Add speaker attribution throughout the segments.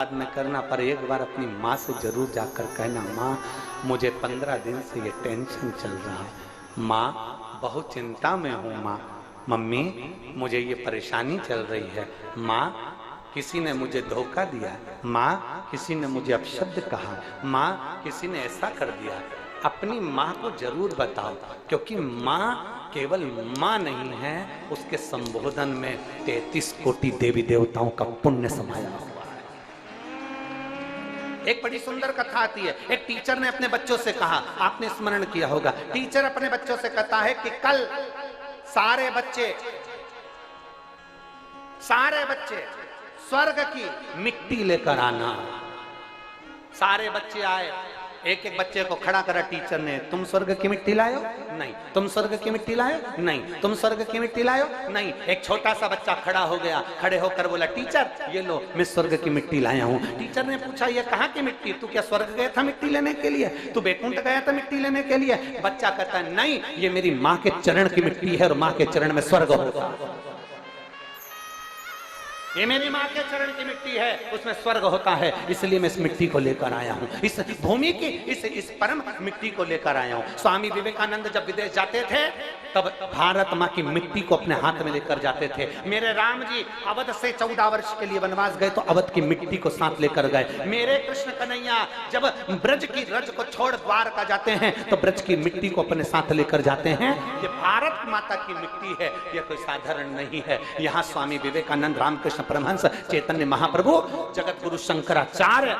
Speaker 1: बाद में करना, पर एक बार अपनी माँ से जरूर जाकर कहना, माँ मुझे 15 दिन से ये टेंशन चल रहा है, माँ बहुत चिंता में हूँ, माँ मम्मी मुझे ये परेशानी चल रही है, माँ किसी ने मुझे धोखा दिया, माँ किसी ने मुझे अपशब्द कहा, माँ किसी ने ऐसा कर दिया। अपनी माँ को जरूर बताओ, क्योंकि माँ केवल माँ नहीं है, उसके संबोधन में 33 कोटि देवी देवताओं का पुण्य समाया हुआ है। एक बड़ी सुंदर कथा आती है। एक टीचर ने अपने बच्चों से कहा, आपने स्मरण किया होगा, टीचर अपने बच्चों से कहता है कि कल सारे बच्चे स्वर्ग की मिट्टी लेकर आना। सारे बच्चे आए, एक एक बच्चे को खड़ा करा टीचर ने, तुम स्वर्ग की मिट्टी लायो? नहीं। तुम स्वर्ग की मिट्टी लायो? नहीं। तुम स्वर्ग की मिट्टी लायो? नहीं। एक छोटा सा बच्चा खड़ा हो गया, खड़े होकर बोला, टीचर ये लो मैं स्वर्ग की मिट्टी लाया हूँ। टीचर ने पूछा, ये कहाँ की मिट्टी? तू क्या स्वर्ग गया था मिट्टी लेने के लिए? तू बैकुंठ गया था मिट्टी लेने के लिए? बच्चा कहता है, नहीं, ये मेरी माँ के चरण की मिट्टी है और माँ के चरण में स्वर्ग होता है। ये मेरी माँ के चरण की मिट्टी है, उसमें स्वर्ग होता है, इसलिए मैं इस मिट्टी को लेकर आया हूँ, इस भूमि की इस परम मिट्टी को लेकर आया हूँ। स्वामी विवेकानंद जब विदेश जाते थे तब भारत माँ की मिट्टी को अपने हाथ में लेकर जाते थे। मेरे राम जी अवध से 14 वर्ष के लिए वनवास गए तो अवध की मिट्टी को साथ लेकर गए। मेरे कृष्ण कन्हैया जब ब्रज की रज को छोड़ द्वारका जाते हैं तो ब्रज की मिट्टी को अपने साथ लेकर जाते हैं। ये भारत माता की मिट्टी है, यह कोई साधारण नहीं है। यहाँ स्वामी विवेकानंद, रामकृष्ण परमहंस, चैतन्य महाप्रभु, जगत गुरु शंकराचार्य,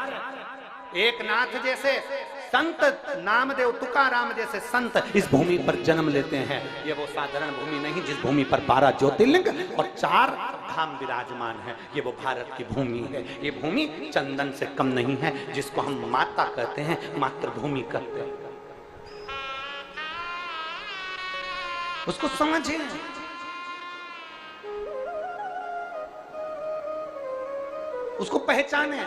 Speaker 1: एकनाथ जैसे संत, नामदेव, तुकाराम जैसे संत इस भूमि पर जन्म लेते हैं। यह वो साधारण भूमि नहीं जिस भूमि पर 12 ज्योतिर्लिंग और 4 धाम विराजमान है। ये वो भारत की भूमि है। ये भूमि चंदन से कम नहीं है, जिसको हम माता कहते हैं, मातृभूमि कहते हैं। उसको समझिए, उसको पहचाने।